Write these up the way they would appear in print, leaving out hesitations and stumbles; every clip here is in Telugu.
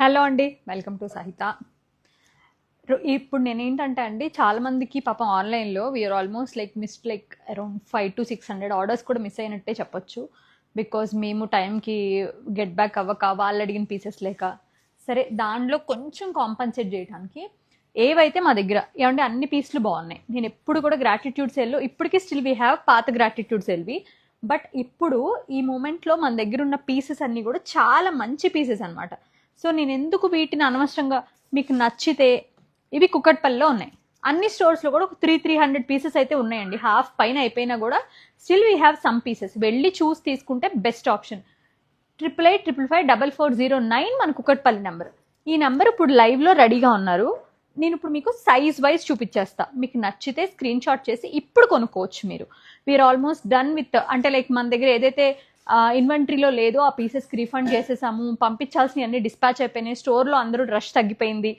హలో అండి, వెల్కమ్ టు సహిత. ఇప్పుడు నేనేంటంటే అండి, చాలా మందికి పాపం ఆన్లైన్లో we are almost like around 500 to 600 orders కూడా మిస్ అయినట్టే చెప్పొచ్చు. బికాజ్ మేము టైంకి గెట్ బ్యాక్ అవ్వక, వాళ్ళు అడిగిన పీసెస్ లేక, సరే దానిలో కొంచెం కాంపన్సేట్ చేయడానికి ఏవైతే మా దగ్గర ఏమంటే అన్ని పీసులు బాగున్నాయి. నేను ఎప్పుడు కూడా గ్రాటిట్యూడ్ సేల్లో ఇప్పటికీ స్టిల్ వీ హ్యావ్ పాత గ్రాటిట్యూడ్ సేల్వి. బట్ ఇప్పుడు ఈ మూమెంట్లో మన దగ్గర ఉన్న పీసెస్ అన్నీ కూడా చాలా మంచి పీసెస్ అనమాట. సో నేను ఎందుకు వీటిని అనవసరంగా, మీకు నచ్చితే ఇవి కుకట్పల్లిలో ఉన్నాయి. అన్ని స్టోర్స్లో కూడా ఒక 300 పీసెస్ అయితే ఉన్నాయండి. హాఫ్ పైన అయిపోయినా కూడా still we have some pieces. వెళ్ళి చూసి తీసుకుంటే బెస్ట్ ఆప్షన్. 8855544009 మన కుకట్పల్లి నెంబర్. ఈ నెంబర్ ఇప్పుడు లైవ్లో రెడీగా ఉన్నారు. నేను ఇప్పుడు మీకు సైజ్ వైజ్ చూపించేస్తా. మీకు నచ్చితే స్క్రీన్ షాట్ చేసి ఇప్పుడు కొనుక్కోవచ్చు మీరు. వీఆర్ ఆల్మోస్ట్ డన్ విత్, అంటే లైక్ మన దగ్గర ఏదైతే ఇన్వెంటరీలో లేదో ఆ పీసెస్కి రీఫండ్ చేసేసాము. పంపించాల్సినవి అన్ని డిస్పాచ్ అయిపోయినాయి. స్టోర్లో అందరూ రష్ తగ్గిపోయింది.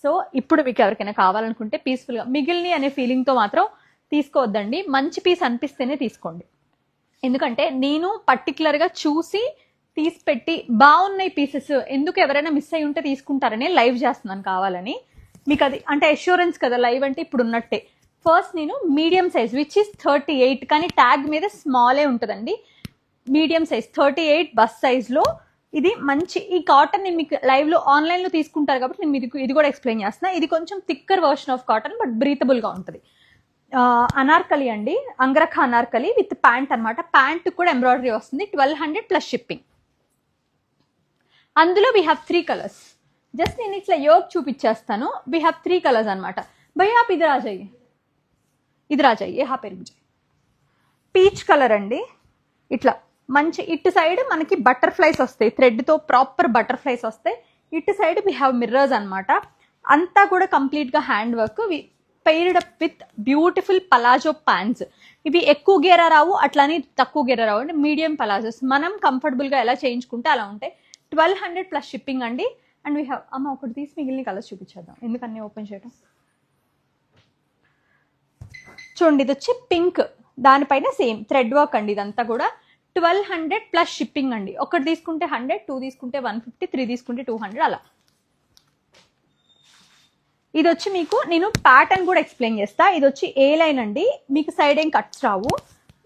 సో ఇప్పుడు మీకు ఎవరికైనా కావాలనుకుంటే పీస్ఫుల్గా మిగిలిని అనే ఫీలింగ్తో మాత్రం తీసుకోవద్దండి. మంచి పీస్ అనిపిస్తేనే తీసుకోండి. ఎందుకంటే నేను పర్టికులర్గా చూసి తీసి పెట్టి బాగున్నాయి పీసెస్, ఎందుకు ఎవరైనా మిస్ అయ్యి ఉంటే తీసుకుంటారని లైవ్ చేస్తున్నాను కావాలని. మీకు అది అంటే అష్యూరెన్స్ కదా, లైవ్ అంటే ఇప్పుడు ఉన్నట్టే. ఫస్ట్ నేను మీడియం సైజ్ విచ్ ఇస్ 38, కానీ ట్యాగ్ మీద స్మాలే ఉంటుందండి. మీడియం సైజ్ 38 బస్ సైజ్లో ఇది మంచి. ఈ కాటన్ నేను మీకు లైవ్లో ఆన్లైన్లో తీసుకుంటారు కాబట్టి నేను మీకు ఇది కూడా ఎక్స్ప్లెయిన్ చేస్తున్నా. ఇది కొంచెం thicker version of cotton, but బ్రీతబుల్గా ఉంటుంది. అనార్కలి అండి, అంగరఖ అనార్కలి విత్ ప్యాంట్ అనమాట. ప్యాంట్ కూడా ఎంబ్రాయిడరీ వస్తుంది. 1200 ప్లస్ షిప్పింగ్. అందులో వీ హ్యావ్ 3 కలర్స్. జస్ట్ నేను ఇట్లా యోగ్ చూపించేస్తాను. వీ హ్యావ్ 3 కలర్స్ అనమాట. భయ్యా आप इधर आ जाइए, इधर आ जाइए, यहाँ पे रुक जाइए. పీచ్ కలర్ అండి. ఇట్లా మంచి ఇటు సైడ్ మనకి బటర్ఫ్లైస్ వస్తాయి, థ్రెడ్తో ప్రాపర్ బటర్ఫ్లైస్ వస్తాయి. ఇటు సైడ్ వీ హ్యావ్ మిర్రర్స్ అనమాట. అంతా కూడా కంప్లీట్గా hand work. Paired up with beautiful palazzo pants. ఇవి ఎక్కువ గేరా రావు, అట్లానే తక్కువ గేరా రావు. అంటే మీడియం పలాజోస్ మనం కంఫర్టబుల్గా ఎలా చేయించుకుంటే అలా ఉంటాయి. 1200 ప్లస్ షిప్పింగ్ అండి. అండ్ వీ హ్యావ్, అమ్మ ఒకటి తీసి మిగిలిన కలర్స్ చూపించేద్దాం, ఎందుకన్నీ ఓపెన్ చేయడం. చూడండి, ఇది వచ్చి పింక్, దానిపైన సేమ్ థ్రెడ్ వర్క్ అండి. ఇదంతా కూడా 1200 ప్లస్ షిప్పింగ్ అండి. ఒకటి తీసుకుంటే 100, 2 తీసుకుంటే 150, 3 తీసుకుంటే 200 అలా. ఇది వచ్చి మీకు నేను ప్యాటర్న్ కూడా ఎక్స్ప్లెయిన్ చేస్తా. ఇది వచ్చి ఏ లైన్ అండి, మీకు సైడ్ ఏం కట్స్ రావు.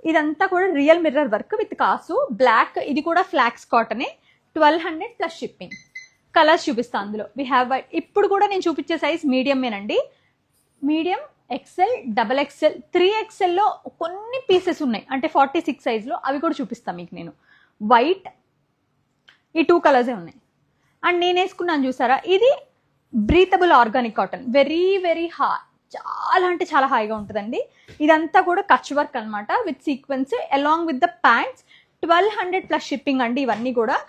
ఇదంతా కూడా రియల్ మిర్రర్ వర్క్ విత్ కాసు బ్లాక్. ఇది కూడా ఫ్లాక్స్ కాటనే. 1200 ప్లస్ షిప్పింగ్. కలర్స్ చూపిస్తా అందులో. We have white. ఇప్పుడు కూడా నేను చూపించే సైజ్ మీడియమేనండి. మీడియం, ఎక్సెల్, XXL, 3XLలో కొన్ని పీసెస్ ఉన్నాయి, అంటే 46 సైజ్లో. అవి కూడా చూపిస్తాను మీకు నేను. వైట్, ఈ 2 కలర్సే ఉన్నాయి. అండ్ నేను వేసుకున్నాను చూసారా, ఇది breathable organic cotton. Very very చాలా అంటే చాలా హాయిగా ఉంటుందండి. ఇదంతా కూడా కచ్ వర్క్ అనమాట with sequence along with the pants. 1200 plus shipping అండి. ఇవన్నీ కూడా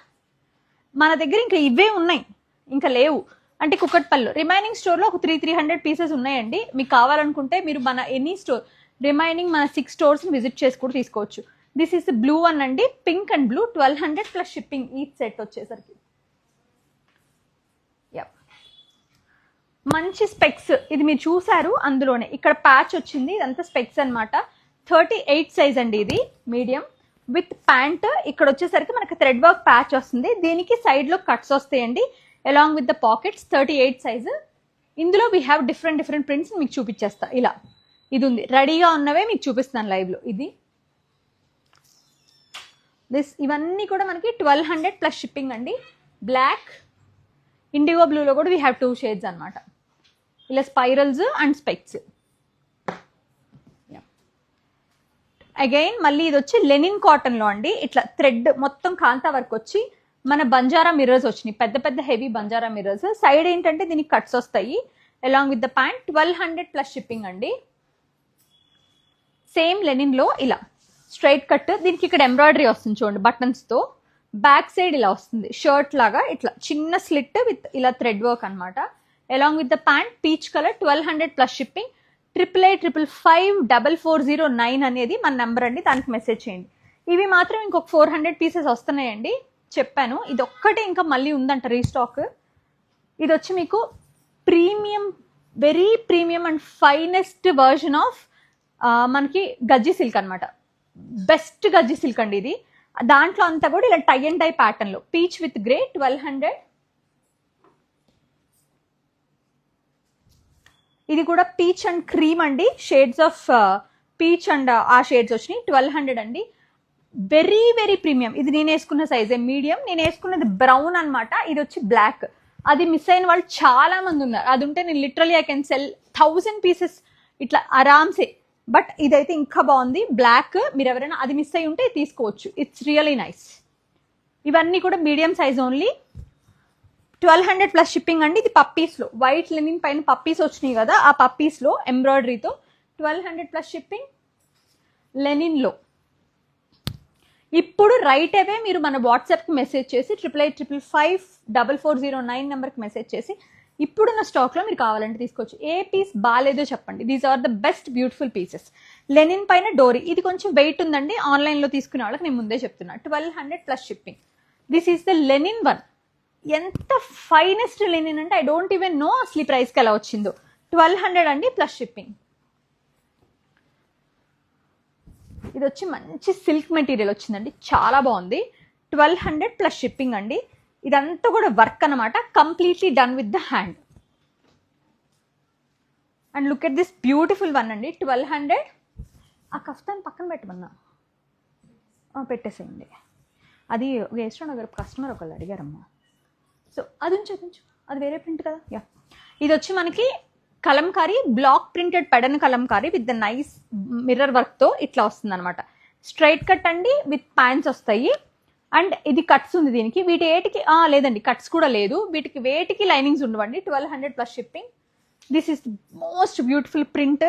మన దగ్గర ఇంకా ఇవే ఉన్నాయి, ఇంకా లేవు. అంటే కుకట్పల్లిలో రిమైనింగ్ స్టోర్లో ఒక 300 పీసెస్ ఉన్నాయండి. మీకు కావాలనుకుంటే మీరు మన ఎనీ స్టోర్ రిమైనింగ్ మన 6 స్టోర్స్ని విజిట్ చేసి కూడా తీసుకోవచ్చు. దిస్ ఈస్ బ్లూ వన్ అండి, pink and blue. 1200 plus shipping ఈ సెట్ వచ్చేసరికి. మంచి స్పెక్స్, ఇది మీరు చూసారు అందులోనే. ఇక్కడ ప్యాచ్ వచ్చింది, ఇదంతా స్పెక్స్ అనమాట. 38 సైజ్ అండి ఇది, మీడియం విత్ ప్యాంట్. ఇక్కడ వచ్చేసరికి మనకి థ్రెడ్ వర్క్ ప్యాచ్ వస్తుంది. దీనికి సైడ్లో కట్స్ వస్తాయండి along with the pockets. 38 size. ఇందులో వీ హ్యావ్ డిఫరెంట్ ప్రింట్స్ మీకు చూపించేస్తా. ఇలా ఇది ఉంది, రెడీగా ఉన్నవే మీకు చూపిస్తున్నాను లైవ్లో. ఇది ఇవన్నీ కూడా మనకి 1200 ప్లస్ షిప్పింగ్ అండి. బ్లాక్, ఇండిగో బ్లూలో కూడా వీ హ్యావ్ 2 షేడ్స్ అనమాట. ఇలా స్పైరల్స్ అండ్ స్పెక్స్. అగైన్ మళ్ళీ ఇది వచ్చి లెనిన్ కాటన్లో అండి. ఇట్లా థ్రెడ్ మొత్తం కాంతా వర్క్ వచ్చి మన బంజారా మిర్రర్స్ వచ్చినాయి, పెద్ద పెద్ద హెవీ బంజారా మిర్రర్స్. సైడ్ ఏంటంటే దీనికి కట్స్ వస్తాయి along with the pant. 1200 plus shipping అండి. సేమ్ లెనిన్లో ఇలా స్ట్రైట్ కట్. దీనికి ఇక్కడ ఎంబ్రాయిడరీ వస్తుంది చూడండి బటన్స్తో. బ్యాక్ సైడ్ ఇలా వస్తుంది షర్ట్ లాగా, ఇట్లా చిన్న స్లిట్ విత్ ఇలా థ్రెడ్ వర్క్ అనమాట. Along with the pant peach colour. 1200 plus shipping. 8855544009 అనేది మన నెంబర్ అండి, దానికి మెసేజ్ చేయండి. ఇవి మాత్రం ఇంకొక 400 పీసెస్ వస్తున్నాయండి, చెప్పాను. ఇది ఒక్కటే ఇంకా మళ్ళీ ఉందంట రీస్టాక్. ఇది వచ్చి మీకు premium, very premium and finest version of మనకి గజ్జి సిల్క్ అనమాట. బెస్ట్ గజ్జి సిల్క్ అండి ఇది. దాంట్లో అంతా కూడా ఇలా టై అండ్ డై ప్యాటర్న్లో పీచ్ విత్ గ్రే. 1200 ఇది కూడా పీచ్ అండ్ క్రీమ్ అండి, షేడ్స్ ఆఫ్ పీచ్ అండ్ ఆ షేడ్స్ వచ్చినాయి. 1200 అండి. Very very premium. ఇది నేను వేసుకున్న సైజే మీడియం, నేను వేసుకున్నది బ్రౌన్ అనమాట, ఇది వచ్చి బ్లాక్. అది మిస్ అయిన వాళ్ళు చాలా మంది ఉన్నారు. అది ఉంటే నేను literally I can sell 1000 pieces ఇట్లా ఆరామ్సే. బట్ ఇదైతే ఇంకా బాగుంది బ్లాక్. మీరు ఎవరైనా అది మిస్ అయి ఉంటే తీసుకోవచ్చు. It's really nice. ఇవన్నీ కూడా medium size only. 1200 plus shipping అండి. ఇది పప్పీస్లో వైట్ లెనిన్ పైన పప్పీస్ వచ్చినాయి కదా, ఆ పప్పీస్లో ఎంబ్రాయిడరీతో 1200 ప్లస్ షిప్పింగ్. లెనిన్లో ఇప్పుడు రైట్ అవే మీరు మన వాట్సాప్కి మెసేజ్ చేసి 88555409 నెంబర్కి మెసేజ్ చేసి ఇప్పుడున్న స్టాక్లో మీరు కావాలంటే తీసుకోవచ్చు. ఏ పీస్ బాగాలేదో చెప్పండి. These are the best beautiful pieces. Linen పైన డోరీ, ఇది కొంచెం వెయిట్ ఉందండి, ఆన్లైన్లో తీసుకునే వాళ్ళకి నేను ముందే చెప్తున్నా. 1200 plus shipping. This is the linen one. ఎంత ఫైనెస్ట్ లెనిన్ అంటే ఐ డోంట్ ఈవెన్ నో అసలు ఈ ప్రైస్కి ఎలా వచ్చిందో. 1200 అండి ప్లస్ షిప్పింగ్. ఇది వచ్చి మంచి సిల్క్ మెటీరియల్ వచ్చిందండి, చాలా బాగుంది. 1200 ప్లస్ షిప్పింగ్ అండి. ఇదంతా కూడా వర్క్ అనమాట, completely done with the hand. And look at this beautiful one అండి. 1200. ఆ కఫ్తాన్ పక్కన పెట్టమన్నా పెట్టేసేయండి. అది వేస్ట్ దగ్గర కస్టమర్ ఒకళ్ళు అడిగారమ్మా. సో అది ఉంచు, అది వేరే ప్రింట్ కదా. యా, ఇది వచ్చి మనకి kalamkari block printed Pedana kalamkari with the nice mirror వర్క్తో ఇట్లా వస్తుంది అనమాట. స్ట్రైట్ కట్ అండి విత్ ప్యాంట్స్ వస్తాయి. అండ్ ఇది కట్స్ ఉంది దీనికి. వీటి ఏటికి లేదండి, కట్స్ కూడా లేదు. వీటికి వేటికి లైనింగ్స్ ఉండవండి. 1200 plus shipping. This is most beautiful print.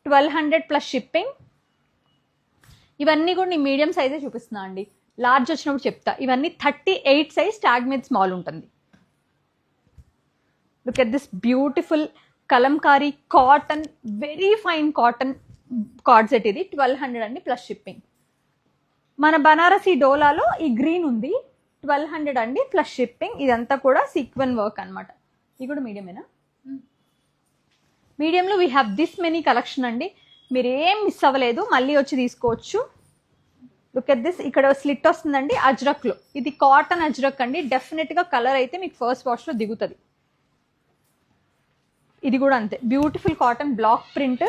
1200 plus shipping. ఇవన్నీ కూడా నేను మీడియం సైజే చూపిస్తున్నా అండి, లార్జ్ వచ్చినప్పుడు చెప్తా. ఇవన్నీ 38 సైజ్, ట్యాగ్ మీద స్మాల్ ఉంటుంది. Look at this beautiful Kalamkari cotton, very fine cotton card set. ఇది 1200 అండి ప్లస్ షిప్పింగ్. మన బనారసి డోలాలో ఈ గ్రీన్ ఉంది, 1200 అండి ప్లస్ షిప్పింగ్. ఇదంతా కూడా సీక్వెన్ వర్క్ అనమాట. ఇది కూడా మీడియమేనా? మీడియంలో we have this many collection అండి. మీరు ఏం మిస్ అవ్వలేదు, మళ్ళీ వచ్చి తీసుకోవచ్చు. Look at this. ఇక్కడ స్లిట్ వస్తుందండి అజ్రక్లో. ఇది కాటన్ అజ్రక్ అండి. డెఫినెట్గా కలర్ అయితే మీకు ఫస్ట్ వాష్లో దిగుతుంది. ఇది కూడా అంతే, beautiful cotton block print.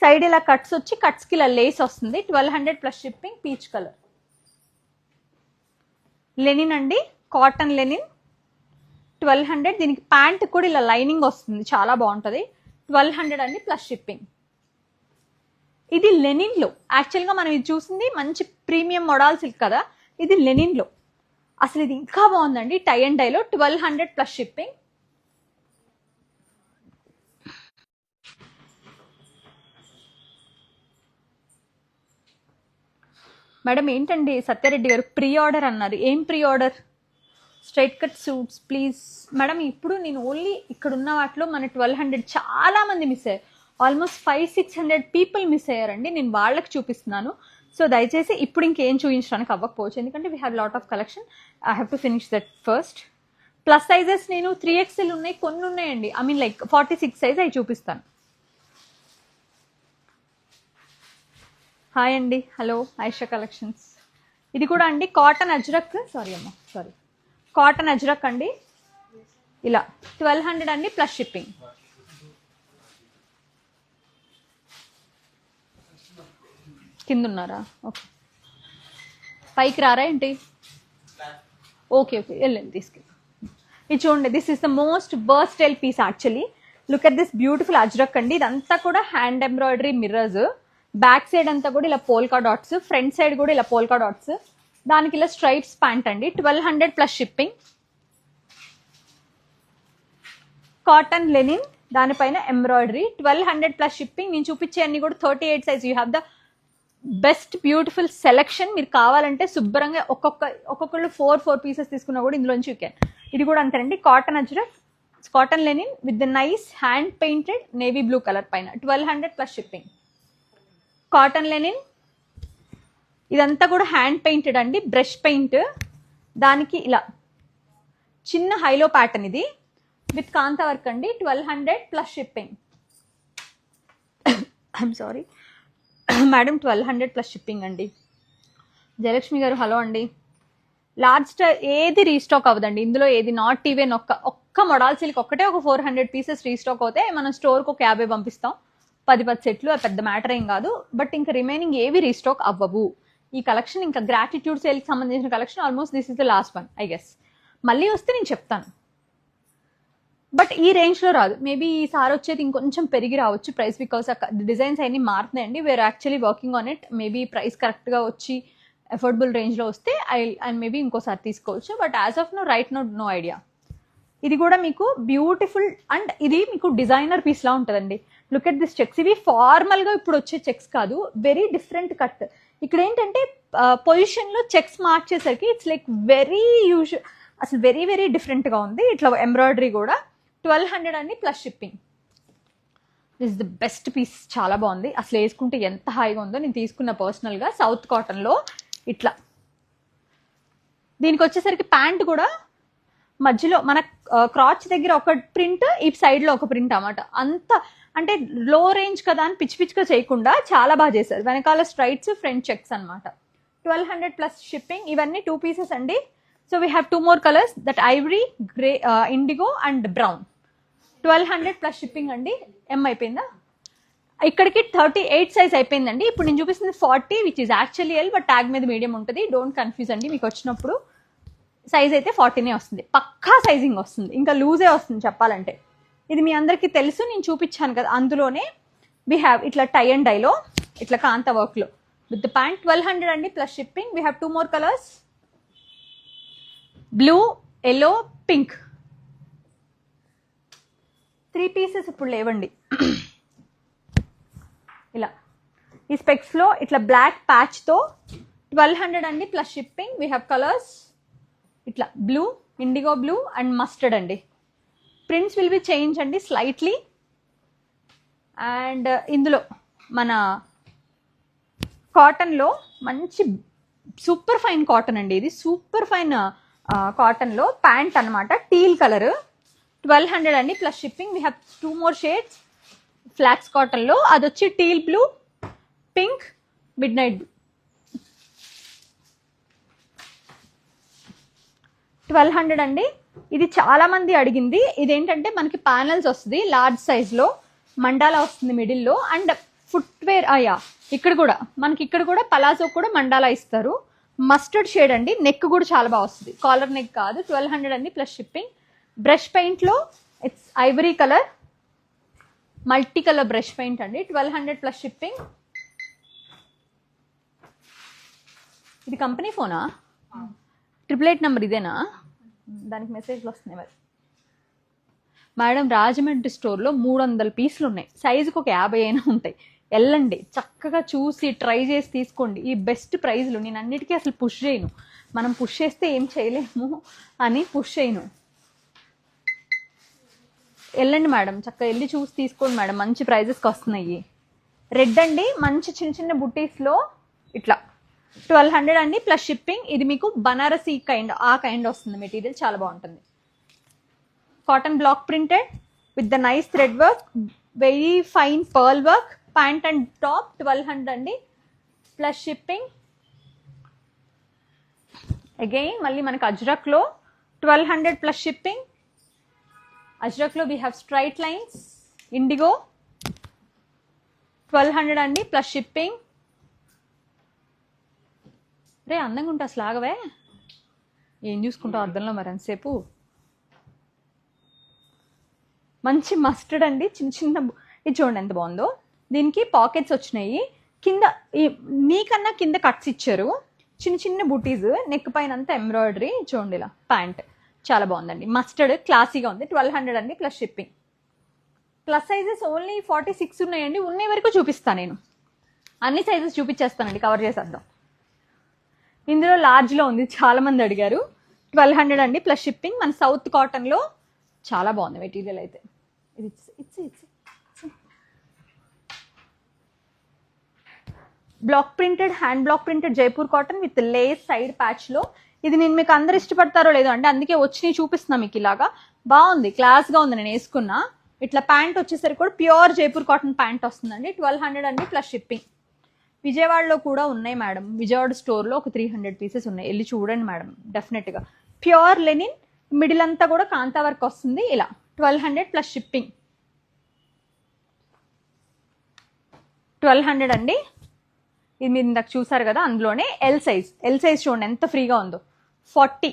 Side ఇలా కట్స్ వచ్చి కట్స్కి ఇలా లేస్ వస్తుంది. 1200 plus shipping. Peach colour linen అండి, కాటన్ లెనిన్. 1200. దీనికి ప్యాంట్ కూడా ఇలా లైనింగ్ వస్తుంది, చాలా బాగుంటుంది. 1200 అండి ప్లస్ షిప్పింగ్. ఇది లెనిన్లో. యాక్చువల్గా మనం ఇది చూసింది మంచి ప్రీమియం మోడల్ సిల్క్ కదా, ఇది లెనిన్లో. అసలు ఇది ఇంకా బాగుందండి, టై అండ్ డైలో. 1200 ప్లస్ షిప్పింగ్. మేడం ఏంటండి సత్యారెడ్డి గారు ప్రీ ఆర్డర్ అన్నారు, ఏం pre order? Straight cut suits please madam. ఇప్పుడు నేను ఓన్లీ ఇక్కడ ఉన్న వాటిలో మన 1200 చాలా మంది మిస్ అయ్యారు. ఆల్మోస్ట్ 500-600 పీపుల్ మిస్ అయ్యారండి. నేను వాళ్ళకి చూపిస్తున్నాను. సో దయచేసి ఇప్పుడు ఇంకేం చూపించడానికి అవ్వకపోవచ్చు, ఎందుకంటే we have lot of collection. I have to finish that first. Plus sizes నేను 3XL ఉన్నాయి, కొన్ని ఉన్నాయండి. ఐ మీన్ లైక్ 46 సైజ్ అవి చూపిస్తాను. హాయ్ అండి, హలో ఐషా కలెక్షన్స్. ఇది కూడా అండి కాటన్ అజ్రక్, కాటన్ అజ్రక్ అండి. ఇలా 1200 అండి ప్లస్ షిప్పింగ్. కింద ఉన్నారా? ఓకే, పైకి రారా ఏంటి? ఓకే వెళ్ళండి తీసుకెళ్ళి. ఇది చూడండి, this is the most versatile piece actually. Look at this beautiful ajrakh అండి. ఇదంతా కూడా hand embroidery mirrors. Back side అంతా కూడా ఇలా పోల్కా డాట్స్, ఫ్రంట్ సైడ్ కూడా ఇలా పోల్కా డాట్స్. దానికి ఇలా స్ట్రైప్స్ ప్యాంట్ అండి. 1200 ప్లస్ షిప్పింగ్. కాటన్ లెనిన్, దానిపైన ఎంబ్రాయిడరీ. 1200 plus shipping. నేను చూపించే అన్ని కూడా 38 size. You have the best beautiful selection. మీరు కావాలంటే శుభ్రంగా ఒక్కొక్కళ్ళు 4 పీసెస్ తీసుకున్నా కూడా ఇందులోంచి యూ క్యాన్. ఇది కూడా అంతేనండి, cotton ajrakh, cotton linen with the nice hand painted navy blue colour పైన. 1200 ప్లస్ షిప్పింగ్. కాటన్ లెనిన్, ఇదంతా కూడా హ్యాండ్ పెయింటెడ్ అండి, బ్రష్ పెయింట్. దానికి ఇలా చిన్న హైలో ప్యాటర్న్ ఇది విత్ కాంతా వర్క్ అండి. 1200 plus shipping. I'm sorry madam, 1200 plus shipping అండి. జయలక్ష్మి గారు హలో అండి. లార్జ్ స్టైల్ ఏది రీస్టాక్ అవ్వదండి ఇందులో, ఏది నాట్ ఈవెన్ ఒక్క మొడాల్ సిల్క్ ఒక్కటే ఒక 400 పీసెస్ రీస్టాక్ అవుతే మనం స్టోర్కి ఒక 50 పంపిస్తాం, 10 సెట్లు, అది పెద్ద మ్యాటర్ ఏం కాదు. బట్ ఇంకా రిమైనింగ్ ఏవి రీస్టాక్ అవ్వవు. ఈ కలెక్షన్ ఇంకా గ్రాటిట్యూడ్ సేల్కి సంబంధించిన collection almost this is the last one I guess. మళ్ళీ వస్తే నేను చెప్తాను, బట్ ఈ రేంజ్లో రాదు. మేబీ ఈసారి వచ్చేది ఇంకొంచెం పెరిగి రావచ్చు ప్రైస్, బికాస్ డిజైన్స్ అన్ని మారుతున్నాయండి. We're actually working on it. Maybe price కరెక్ట్గా వచ్చి అఫోర్డబుల్ రేంజ్లో వస్తే ఐ మేబీ ఇంకోసారి తీసుకోవచ్చు. But as of no idea. ఇది కూడా మీకు బ్యూటిఫుల్ అండ్ ఇది మీకు డిజైనర్ పీస్లా ఉంటుందండి. Look at this checks. ఇవి ఫార్మల్గా ఇప్పుడు వచ్చే చెక్స్ కాదు, వెరీ డిఫరెంట్ కట్. ఇక్కడ ఏంటంటే పొజిషన్లో చెక్స్ మార్చేసరికి ఇట్స్ లైక్ వెరీ యూజువల్, అసలు వెరీ వెరీ డిఫరెంట్గా ఉంది. ఇట్లా ఎంబ్రాయిడరీ కూడా 1200 అండి plus shipping. This the best piece, చాలా బాగుంది. అసలు వేసుకుంటే ఎంత హాయిగా ఉందో. నేను తీసుకున్న పర్సనల్గా సౌత్ కాటన్లో ఇట్లా. దీనికి వచ్చేసరికి ప్యాంట్ కూడా మధ్యలో మన క్రాచ్ దగ్గర ఒక ప్రింట్, ఈ సైడ్లో ఒక ప్రింట్ అన్నమాట. అంత అంటే లో రేంజ్ కదా అని పిచ్చి పిచ్చిగా చేయకుండా చాలా బాగా చేశారు. వెనకాల స్ట్రైట్స్, ఫ్రంట్ చెక్స్ అనమాట. 1200 ప్లస్ షిప్పింగ్. ఇవన్నీ 2 పీసెస్ అండి. So we have 2 more colours, that Ivory, grey, IndiGo and brown. 1200 plus shipping అండి. ఎం అయిపోయిందా? ఇక్కడికి 38 సైజ్ అయిపోయిందండి. ఇప్పుడు నేను చూపిస్తుంది 40, which is actually L, but tag మీద మీడియం ఉంటుంది. డోంట్ కన్ఫ్యూజ్ అండి. మీకు వచ్చినప్పుడు సైజ్ అయితే 40నే వస్తుంది, పక్కా సైజింగ్ వస్తుంది, ఇంకా లూజే వస్తుంది చెప్పాలంటే. ఇది మీ అందరికీ తెలుసు, నేను చూపించాను కదా. అందులోనే వీ హ్యావ్ ఇట్లా టై అండ్ డైలో ఇట్లా కాంత వర్క్లో విత్ ద ప్యాంట్. 1200 అండి plus shipping. We have 2 more colours, blue, yellow, pink. 3 pieces ఇప్పుడు లేవండి. ఇలా ఈ స్పెక్స్లో ఇట్లా బ్లాక్ ప్యాచ్తో 1200 అండి plus shipping. We have colours ఇట్లా blue, indigo blue and mustard అండి. ప్రింట్స్ విల్ బి చేంజ్ అండి స్లైట్లీ. అండ్ ఇందులో మన కాటన్లో మంచి సూపర్ ఫైన్ కాటన్ అండి. ఇది సూపర్ ఫైన్ కాటన్లో ప్యాంట్ అనమాట, టీల్ కలర్. 1200 అండి plus shipping. We have 2 more shades. Flax కాటన్లో అది వచ్చి teal blue, pink, midnight blue. 1200 అండి. ఇది చాలా మంది అడిగింది. ఇదేంటంటే మనకి ప్యానల్స్ వస్తుంది లార్జ్ సైజ్లో, మండాలా వస్తుంది మిడిల్లో, అండ్ ఫుట్వేర్ అయ్యా ఇక్కడ కూడా పలాజో కూడా మండాలా ఇస్తారు. మస్టర్డ్ షేడ్ అండి. నెక్ కూడా చాలా బాగా వస్తుంది, కాలర్ నెక్ కాదు. 1200 అండి ప్లస్ షిప్పింగ్. బ్రష్ పెయింట్లో it's ivory colour, multi colour brush paint అండి. 1200 ప్లస్ షిప్పింగ్. ఇది కంపెనీ ఫోనా? 888 నెంబర్ ఇదేనా? దానికి మెసేజ్లు వస్తున్నాయి మరి. మేడం రాజమండ్రి స్టోర్లో 300 పీసులు ఉన్నాయి, సైజుకి ఒక 50 అయినా ఉంటాయి. వెళ్ళండి, చక్కగా చూసి ట్రై చేసి తీసుకోండి. ఈ బెస్ట్ ప్రైజ్లు. నేను అన్నిటికీ అసలు పుష్ చేయను, మనం పుష్ చేస్తే ఏం చేయలేము అని పుష్ చేయను. వెళ్ళండి మేడం, చక్కగా వెళ్ళి చూసి తీసుకోండి మేడం, మంచి ప్రైజెస్కి వస్తున్నాయి. రెడ్ అండి, మంచి చిన్న చిన్న బుటీస్లో ఇట్లా 1200 అండి ప్లస్ షిప్పింగ్. ఇది మీకు బనారసీ కైండ్ వస్తుంది మెటీరియల్, చాలా బాగుంటుంది. Cotton block printed with the nice thread work, very fine pearl work. Pant and top 1200 అండి ప్లస్ షిప్పింగ్. అగైన్ మళ్ళీ మనకి అజ్రక్లో 1200 ప్లస్ షిప్పింగ్. అజ్రక్లో we have straight lines, indigo 1200 అండి ప్లస్ షిప్పింగ్. రే అందంగా ఉంటా అసలు ఆగవే, ఏం చూసుకుంటావు అర్థంలో మరి అంతసేపు. మంచి మస్టర్డ్ అండి, చిన్న చిన్న. ఇది చూడండి ఎంత బాగుందో. దీనికి పాకెట్స్ వచ్చినాయి కింద, నీకన్నా కింద కట్స్ ఇచ్చారు, చిన్న చిన్న బుటీస్. నెక్ పైన అంతా ఎంబ్రాయిడరీ. చూడండి ఇలా ప్యాంట్ చాలా బాగుందండి, మస్టర్డ్ క్లాసీగా ఉంది. 1200 అండి plus shipping. Plus sizes only 46 ఉన్నాయండి. ఉన్నాయి వరకు చూపిస్తాను నేను, అన్ని సైజెస్ చూపించేస్తానండి, కవర్ చేసేద్దాం. ఇందులో లార్జ్లో ఉంది, చాలా మంది అడిగారు. 1200 అండి ప్లస్ షిప్పింగ్. మన సౌత్ కాటన్లో చాలా బాగుంది మెటీరియల్ అయితే. ఇది it's block printed, hand block printed Jaipur cotton with lace side ప్యాచ్లో. ఇది నేను మీకు అందరు ఇష్టపడతారో లేదో అంటే అందుకే వచ్చి చూపిస్తున్నా మీకు. ఇలాగా బాగుంది, క్లాస్గా ఉంది, నేను వేసుకున్నా. ఇట్లా ప్యాంట్ వచ్చేసరికి కూడా ప్యూర్ జైపూర్ కాటన్ ప్యాంట్ వస్తుందండి. 1200 అండి ప్లస్ షిప్పింగ్. విజయవాడలో కూడా ఉన్నాయి మేడం. విజయవాడ స్టోర్లో ఒక 300 పీసెస్ ఉన్నాయి, వెళ్ళి చూడండి మేడం డెఫినెట్గా. ప్యూర్ లెనిన్, మిడిల్ అంతా కూడా కాంతా వర్క్ వస్తుంది. ఇలా 1200 ప్లస్ షిప్పింగ్. 1200 అండి. ఇది మీరు ఇందాక చూసారు కదా, అందులోనే ఎల్ సైజ్ చూడండి ఎంత ఫ్రీగా ఉందో. 40,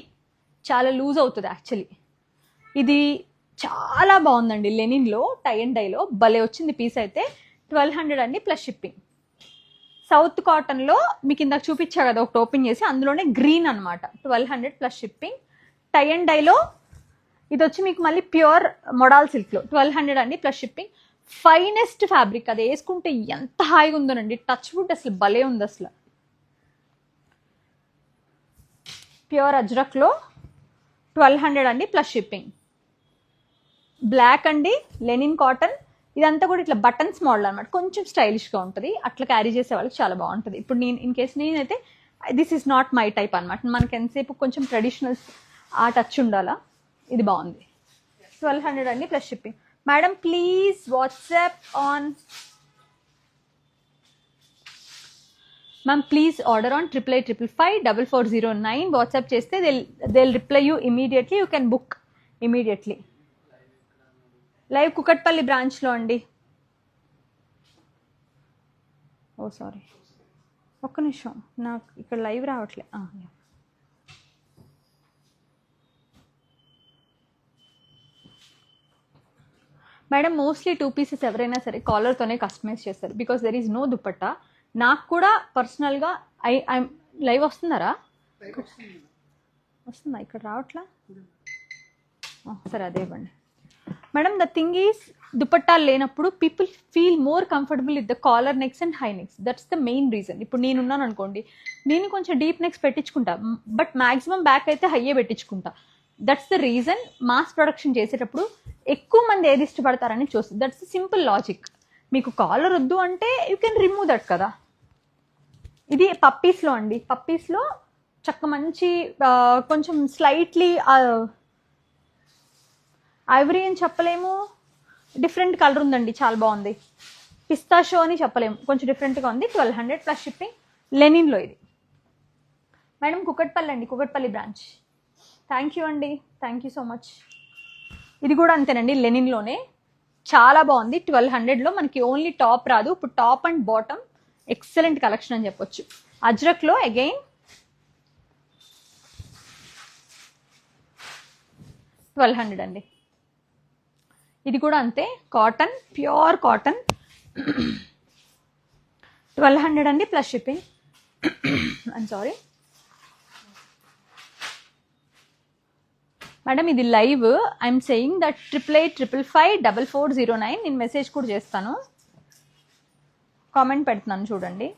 చాలా లూజ్ అవుతుంది యాక్చువల్లీ. ఇది చాలా బాగుందండి, లెనిన్లో టై అండ్ డైలో భలే వచ్చింది పీస్ అయితే. 1200 అండి ప్లస్ షిప్పింగ్. సౌత్ కాటన్లో మీకు ఇందాక చూపించా కదా ఒకటి ఓపెన్ చేసి, అందులోనే గ్రీన్ అనమాట. 1200 ప్లస్ షిప్పింగ్. టై అండ్ డైలో ఇది వచ్చి మీకు మళ్ళీ ప్యూర్ మొడాల్ సిల్క్లో 1200 అండి ప్లస్ షిప్పింగ్. ఫైనెస్ట్ ఫ్యాబ్రిక్, అది వేసుకుంటే ఎంత హాయిగా ఉందోనండి, టచ్ వుడ్ అసలు భలే ఉంది అసలు. ప్యూర్ అజ్రక్లో 1200 అండి ప్లస్ షిప్పింగ్. బ్లాక్ అండి, లెనిన్ కాటన్, ఇదంతా కూడా ఇట్లా బటన్స్ మోడల్ అనమాట, కొంచెం స్టైలిష్గా ఉంటుంది, అట్లా క్యారీ చేసే వాళ్ళకి చాలా బాగుంటుంది. ఇప్పుడు నేను ఇన్ కేస్ నేనైతే this is not my type అనమాట, మనకి ఎంతసేపు కొంచెం ట్రెడిషనల్స్ ఆ టచ్ ఉండాలా. ఇది బాగుంది. 1200 అండి plus shipping. Madam please WhatsApp on ma'am, please order on 8855554409. WhatsApp చేస్తే they reply you immediately. You can book immediately. Live Kukatpally బ్రాంచ్లో అండి. ఓ సారీ, ఒక్క నిమిషం, నాకు ఇక్కడ లైవ్ రావట్లే. మేడం మోస్ట్లీ 2 పీసెస్ ఎవరైనా సరే కాలర్తోనే కస్టమైజ్ చేస్తారు, because there is no dupatta. నాకు కూడా పర్సనల్గా ఐ లైవ్ వస్తుందా ఇక్కడ రావట్లా. సరే అదే ఇవ్వండి మేడం. ద థింగ్ ఈజ్ దుపట్టాలు లేనప్పుడు people feel more comfortable with the collar necks and high necks. That's the main reason. ఇప్పుడు నేనున్నాను అనుకోండి, నేను కొంచెం డీప్ నెక్స్ పెట్టించుకుంటా, బట్ మ్యాక్సిమం బ్యాక్ అయితే హైయే పెట్టించుకుంటా. That's the reason. Mass production చేసేటప్పుడు ఎక్కువ మంది ఏది ఇష్టపడతారని చూస్తుంది. That's the simple logic. మీకు కాలర్ వద్దు అంటే యూ కెన్ రిమూవ్ దట్ కదా. ఇది పప్పీస్లో అండి. పప్పీస్లో చక్క మంచి కొంచెం స్లైట్లీ ఐవరీ అని చెప్పలేము, డిఫరెంట్ కలర్ ఉందండి, చాలా బాగుంది. పిస్తాషో అని చెప్పలేము, కొంచెం డిఫరెంట్గా ఉంది. 1200 ప్లస్ షిప్పింగ్. లెనిన్లో ఇది మేడం. కుకట్పల్లి అండి, కుకట్పల్లి బ్రాంచ్. థ్యాంక్ యూ అండి, థ్యాంక్ యూ సో మచ్. ఇది కూడా అంతేనండి, లెనిన్లోనే చాలా బాగుంది. 1200లో మనకి ఓన్లీ టాప్ రాదు, ఇప్పుడు top and bottom excellent collection అని చెప్పొచ్చు. అజ్రక్లో అగైన్ 1200 అండి. ఇది కూడా అంతే, కాటన్, ప్యూర్ కాటన్. 1200 అండి plus shipping. I'm sorry madam, ఇది లైవ్. I'm saying that 8855554409. నేను మెసేజ్ కూడా చేస్తాను, కామెంట్ పెడుతున్నాను చూడండి.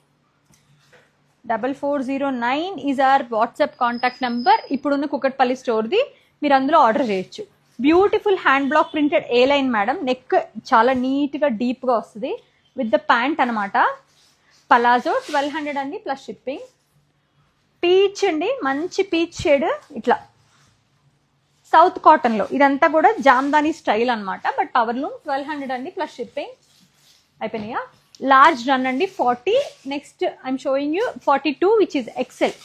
4409 is our WhatsApp contact number. ఇప్పుడున్న కుకట్పల్లి స్టోర్ది, మీరు అందులో ఆర్డర్ చేయొచ్చు. బ్యూటిఫుల్ హ్యాండ్ బ్లాక్ ప్రింటెడ్ ఏ లైన్ మేడం. నెక్ చాలా నీట్గా డీప్గా వస్తుంది విత్ ద ప్యాంట్ అనమాట. పలాజో 1200 అండి ప్లస్ షిప్పింగ్. పీచ్ అండి, మంచి పీచ్ షేడ్, ఇట్లా సౌత్ కాటన్లో. ఇదంతా కూడా జామ్దానీ స్టైల్ అనమాట, బట్ పవర్ లూమ్. 1200 అండి ప్లస్ షిప్పింగ్. అయిపోయినాయా? లార్జ్ రన్ అండి 40. Next I'm showing you 42 which is XL.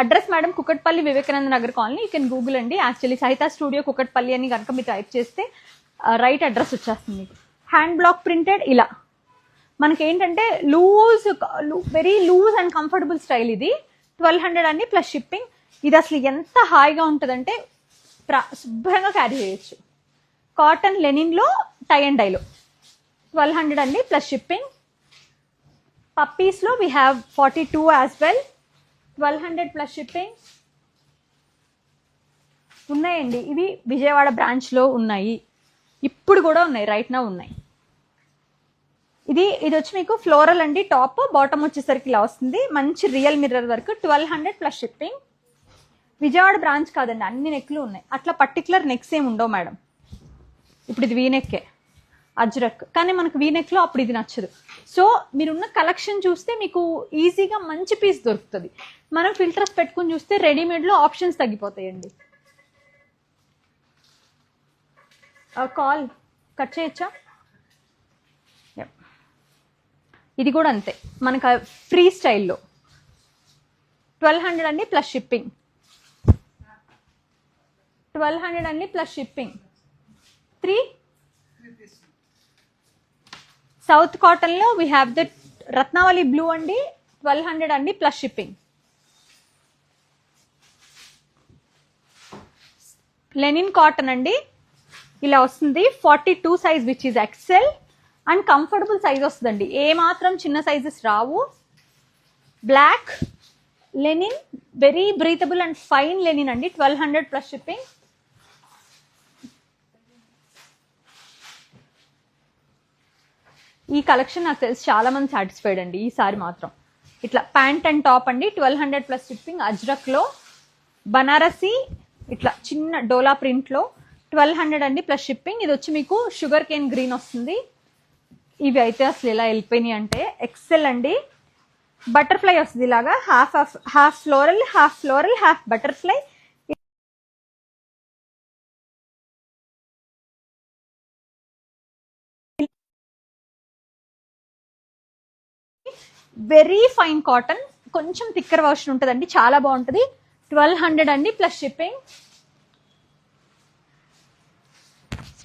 Address madam Kukatpally Vivekananda Nagar colony. You can Google అండి. యాక్చువల్లీ సహితా స్టూడియో కుకట్పల్లి అని కనుక మీరు టైప్ చేస్తే రైట్ అడ్రస్ వచ్చేస్తుంది మీకు. హ్యాండ్ బ్లాక్ ప్రింటెడ్ ఇలా మనకి ఏంటంటే loose, very loose and comfortable style. ఇది 1200 అండి ప్లస్ షిప్పింగ్. ఇది అసలు ఎంత హాయిగా ఉంటుందంటే శుభ్రంగా క్యారీ చేయొచ్చు. కాటన్ లెనిన్లో టై అండ్ డైలో 1200 అండి ప్లస్ షిప్పింగ్. పప్పీస్లో we have 42 as well. 1200 plus shipping. ఉన్నాయండి, ఇవి విజయవాడ బ్రాంచ్లో ఉన్నాయి, ఇప్పుడు కూడా ఉన్నాయి, రైట్ నా ఉన్నాయి. ఇది వచ్చి మీకు ఫ్లోరల్ అండి. టాప్ బాటమ్ వచ్చేసరికి ఇలా వస్తుంది, మంచి real mirror work. 1200 plus shipping. Vijayawada branch కాదండి, అన్ని నెక్లు ఉన్నాయి. అట్లా పర్టికులర్ నెక్స్ ఏమి ఉండవు మేడం. ఇప్పుడు ఇది వీనెక్కే అజ్రక్, కానీ మనకు వీనెక్లో అప్పుడు ఇది నచ్చదు. సో మీరున్న కలెక్షన్ చూస్తే మీకు ఈజీగా మంచి పీస్ దొరుకుతుంది. మనం ఫిల్టర్స్ పెట్టుకుని చూస్తే రెడీమేడ్లో ఆప్షన్స్ తగ్గిపోతాయండి. కాల్ కట్ చేయొచ్చా? ఇది కూడా అంతే మనకు ఫ్రీ స్టైల్లో 1200 అండి ప్లస్ షిప్పింగ్. 1200 అండి ప్లస్ షిప్పింగ్. 3 సౌత్ కాటన్లో వీ హ్యావ్ ద రత్నావళి బ్లూ అండి 1200 అండి ప్లస్ షిప్పింగ్. లెనిన్ కాటన్ అండి ఇలా వస్తుంది 42 size which is XL and comfortable size వస్తుందండి, ఏ మాత్రం చిన్న సైజెస్ రావు. Black linen very breathable and fine linen అండి 1200 ప్లస్ షిప్పింగ్. ఈ కలెక్షన్ నాకు తెలిసి చాలా మంది సాటిస్ఫైడ్ అండి ఈసారి మాత్రం. ఇట్లా ప్యాంట్ అండ్ టాప్ అండి 1200 ప్లస్ షిప్పింగ్. అజ్రక్లో బనారసి ఇట్లా చిన్న డోలా ప్రింట్లో 1200 అండి ప్లస్ షిప్పింగ్. ఇది వచ్చి మీకు షుగర్ కేన్ గ్రీన్ వస్తుంది. ఇవి అయితే అసలు ఎలా వెళ్ళిపోయినాయి అంటే ఎక్సెల్ అండి. బటర్ఫ్లై వస్తుంది ఇలాగా, half floral half butterfly. Very fine cotton, కొంచెం థిక్కర్ వర్షన్ ఉంటుందండి, చాలా బాగుంటుంది. 1200 అండి plus shipping.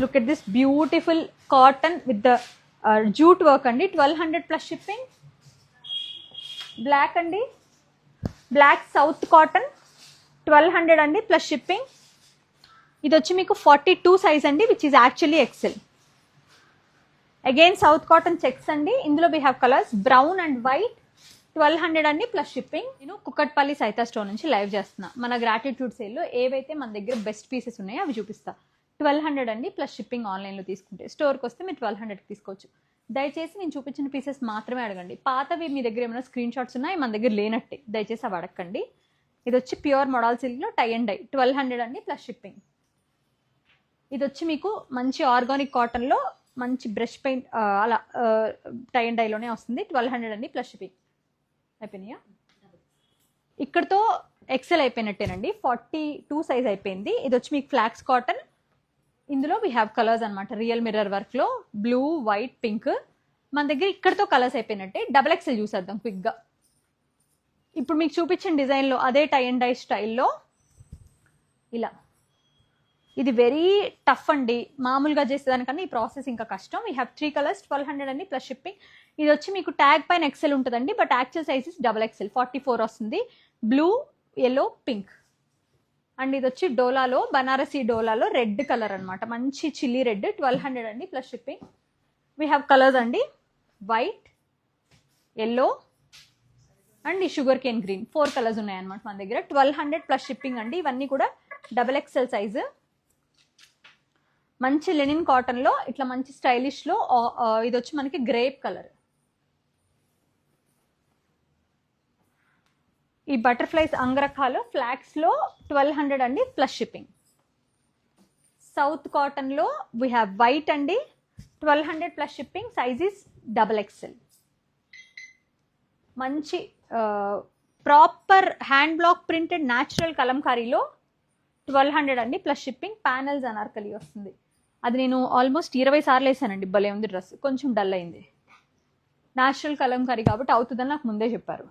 Look at this beautiful cotton with the jute work అండి 1200 ప్లస్ షిప్పింగ్. బ్లాక్ అండి, బ్లాక్ సౌత్ కాటన్ 1200 అండి ప్లస్ షిప్పింగ్. ఇది వచ్చి మీకు 42 సైజ్ అండి which is actually XL. Again south cotton checks అండి, ఇందులో we have colours brown and white 1200 అండి ప్లస్ షిప్పింగ్. నేను కుక్కట్పల్లి సైతా స్టోర్ నుంచి లైవ్ చేస్తున్నా. మన గ్రాటిట్యూడ్ సేల్లో ఏవైతే మన దగ్గర బెస్ట్ పీసెస్ ఉన్నాయో అవి చూపిస్తా. 1200 అండి ప్లస్ షిప్పింగ్ ఆన్లైన్లో తీసుకుంటే. స్టోర్కి వస్తే మీరు 1200కి తీసుకోవచ్చు. దయచేసి నేను చూపించిన పీసెస్ మాత్రమే అడగండి. పాతవి మీ దగ్గర ఏమైనా స్క్రీన్ షాట్స్ ఉన్నాయి మన దగ్గర లేనట్టే, దయచేసి అవి అడగండి. ఇది వచ్చి ప్యూర్ మోడల్ సిల్క్లో టై అండ్ డై 1200 అండి ప్లస్ షిప్పింగ్. ఇది వచ్చి మీకు మంచి ఆర్గానిక్ కాటన్లో మంచి బ్రష్ పెయింట్ అలా టై అండ్ డైలోనే వస్తుంది 1200 అండి ప్లస్ షిప్పింగ్. అయిపోయినాయా? ఇక్కడతో ఎక్సెల్ అయిపోయినట్టేనండి, 42 సైజ్ అయిపోయింది. ఇది వచ్చి మీకు ఫ్లాక్స్ కాటన్, ఇందులో వీ హ్యావ్ కలర్స్ అనమాట, రియల్ మిర్రర్ వర్క్లో బ్లూ వైట్ పింక్. మన దగ్గర ఇక్కడతో కలర్స్ అయిపోయినట్టే. డబల్ ఎక్సెల్ చూసేద్దాం క్విక్గా. ఇప్పుడు మీకు చూపించిన డిజైన్లో అదే టై అండ్ డై స్టైల్లో ఇలా. ఇది వెరీ టఫ్ అండి, మామూలుగా చేసేదానికన్నా ఈ ప్రాసెస్ ఇంకా కష్టం. వీ హ్యావ్ 3 కలర్స్ 1200 అండి ప్లస్ షిప్పింగ్. ఇది వచ్చి మీకు ట్యాగ్ పైన ఎక్సెల్ ఉంటుందండి, but actual sizes double XL 44 వస్తుంది. Blue yellow pink. అండ్ ఇది వచ్చి డోలాలో బనారసీ డోలాలో రెడ్ కలర్ అనమాట, మంచి చిల్లీ రెడ్ 1200 అండి plus shipping. We have colours అండి వైట్ ఎల్లో అండ్ ఈ షుగర్ కేన్ గ్రీన్, 4 కలర్స్ ఉన్నాయన్నమాట మన దగ్గర. 1200 ప్లస్ షిప్పింగ్ అండి. ఇవన్నీ కూడా డబల్ ఎక్సెల్ సైజు. మంచి లెనిన్ కాటన్లో ఇట్లా మంచి స్టైలిష్లో ఇది వచ్చి మనకి గ్రేప్ కలర్. ఈ బటర్ఫ్లైస్ అంగరఖాలో ఫ్లాక్స్లో 1200 అండి ప్లస్ షిప్పింగ్. సౌత్ కాటన్లో వీ హ్యావ్ వైట్ అండి 1200 plus shipping. Size is double XL. మంచి proper hand block printed natural కలంకారీలో 1200 అండి ప్లస్ షిప్పింగ్. ప్యానల్స్ అనార్కలి వస్తుంది. అది నేను ఆల్మోస్ట్ 20 సార్లు వేసానండి, భలే ఉంది డ్రెస్. కొంచెం డల్ అయింది, న్యాచురల్ కలంకారీ కాబట్టి అవుతుందని నాకు ముందే చెప్పారు.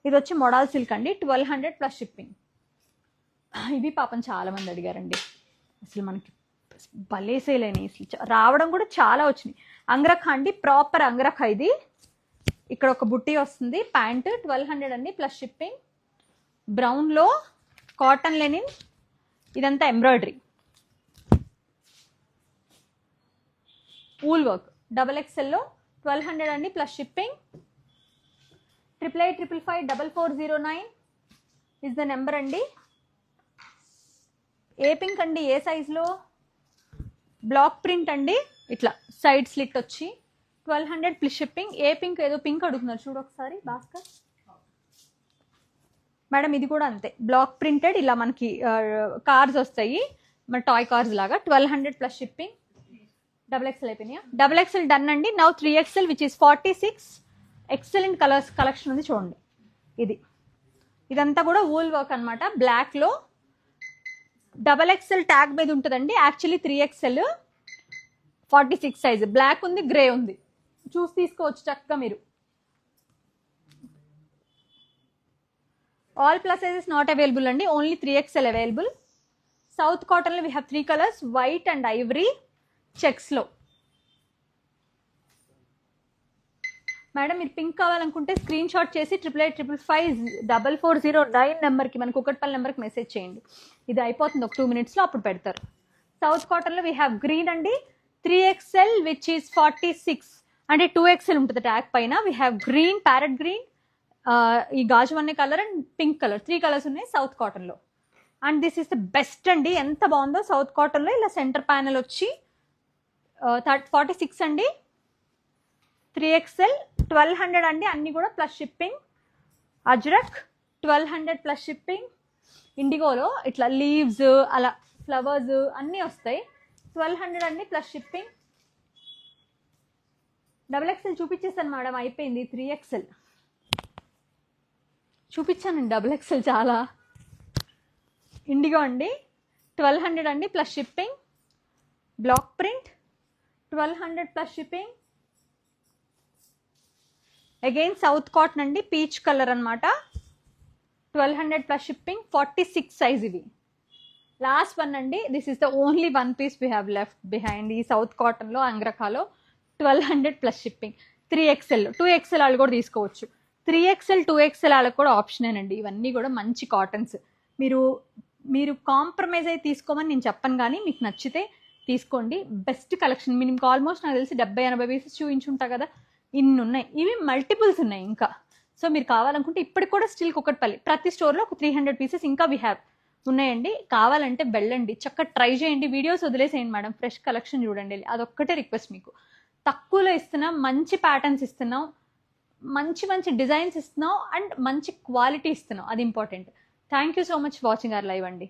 ఇది వచ్చి మోడల్ సిల్క్ అండి 1200 ప్లస్ షిప్పింగ్. ఇవి పాపం చాలా మంది అడిగారండి, అసలు మనకి భలే సేల్ అయినాయి, అసలు రావడం కూడా చాలా వచ్చినాయి. అంగరఖ అండి, ప్రాపర్ అంగరఖ. ఇది ఇక్కడ ఒక బుట్టి వస్తుంది. ప్యాంట్ 1200 అండి ప్లస్ షిప్పింగ్. బ్రౌన్లో కాటన్ లెనిన్, ఇదంతా ఎంబ్రాయిడరీ, వూల్ వర్క్. డబల్ ఎక్సెల్లో 1200 అండి plus shipping. 8855540409 is the number అండి. ఏ పింక్ అండి, ఏ సైజులో? బ్లాక్ ప్రింట్ అండి, ఇట్లా సైడ్ స్లిట్ వచ్చి 1200 ప్లస్ షిప్పింగ్. ఏ పింక్? ఏదో పింక్ అడుగుతున్నారు చూడు ఒకసారి భాస్కర్ మేడం. ఇది కూడా అంతే, బ్లాక్ ప్రింటెడ్. ఇలా మనకి కార్స్ వస్తాయి, మన టాయ్ కార్స్ లాగా. 1200 ప్లస్ షిప్పింగ్. డబల్ ఎక్సెల్ అయిపోయినాయా? డబల్ ఎక్సెల్ డన్ అండి. Now 3XL which is 46. Excellent colours collection ఉంది చూడండి. ఇదంతా కూడా వూల్ వర్క్ అనమాట, బ్లాక్లో. డబల్ ఎక్సెల్ ట్యాగ్ మీద ఉంటుందండి, యాక్చువల్లీ 3XL 46 సైజ్. బ్లాక్ ఉంది, గ్రే ఉంది, చూసి తీసుకోవచ్చు చక్కగా మీరు. All plus sizes not available అండి, ఓన్లీ 3XL అవైలబుల్. సౌత్ కాటన్లో we have 3 colours, white and ivory చెక్స్లో. మేడం మీరు పింక్ కావాలనుకుంటే స్క్రీన్ షాట్ చేసి 88555409 నెంబర్కి, మన కుకట్పల్లి నెంబర్కి మెసేజ్ చేయండి. ఇది అయిపోతుంది ఒక 2 minutesలో, అప్పుడు పెడతారు. సౌత్ కాటన్లో వీ హ్యావ్ గ్రీన్ అండి, 3XL విచ్ ఈస్ 46 అంటే 2XL ఉంటుంది ట్యాగ్ పైన. We have green, parrot green, ఈ గాజు అనే colour and pink colour, 3 colours ఉన్నాయి సౌత్ కాటన్లో. And this is the best అండి, ఎంత బాగుందో సౌత్ కాటన్లో. ఇలా సెంటర్ ప్యానల్ వచ్చి 46 అండి, 3XL 1200 అండి, అన్ని కూడా plus shipping. Ajrak 1200 plus shipping. ఇండిగోలో ఇట్లా లీవ్స్ అలా ఫ్లవర్స్ అన్నీ వస్తాయి, 1200 అండి ప్లస్ షిప్పింగ్. XXL చూపించేసాను మేడం, అయిపోయింది. 3XL చూపించానండి, XXL చాలా. ఇండిగో అండి 1200 అండి plus shipping. Block print 1200 plus shipping. Again south cotton అండి, పీచ్ కలర్ అనమాట, 1200 ప్లస్ షిప్పింగ్. 46 సైజ్ ఇవి. లాస్ట్ వన్ అండి, this is the only one piece we have left behind ఈ సౌత్ కాటన్లో అంగ్రఖాలో, 1200 ప్లస్ షిప్పింగ్. 3XL 2XL వాళ్ళు కూడా తీసుకోవచ్చు, 3XL 2XL వాళ్ళకి కూడా ఆప్షనేనండి. ఇవన్నీ కూడా మంచి కాటన్స్. మీరు కాంప్రమైజ్ అయితే తీసుకోమని నేను చెప్పను, కానీ మీకు నచ్చితే తీసుకోండి. Best collection. మీకు ఆల్మోస్ట్ నాకు తెలిసి 70-80 పీసెస్ చూపించుంటా కదా, ఇన్ని ఉన్నాయి. ఇవి మల్టిపుల్స్ ఉన్నాయి ఇంకా. సో మీరు కావాలనుకుంటే ఇప్పటికి కూడా స్టిల్ కుకట్పల్లి ప్రతి స్టోర్లో ఒక 300 పీసెస్ ఇంకా వీ హ్యావ్ ఉన్నాయండి. కావాలంటే వెళ్ళండి, చక్కగా ట్రై చేయండి. వీడియోస్ వదిలేసేయండి మేడం, ఫ్రెష్ కలెక్షన్ చూడండి. అదొక్కటే రిక్వెస్ట్ మీకు. తక్కువలో ఇస్తున్నాం, మంచి ప్యాటర్న్స్ ఇస్తున్నాం, మంచి మంచి డిజైన్స్ ఇస్తున్నాం, అండ్ మంచి క్వాలిటీ ఇస్తున్నాం, అది important. Thank you so much watching our live అండి.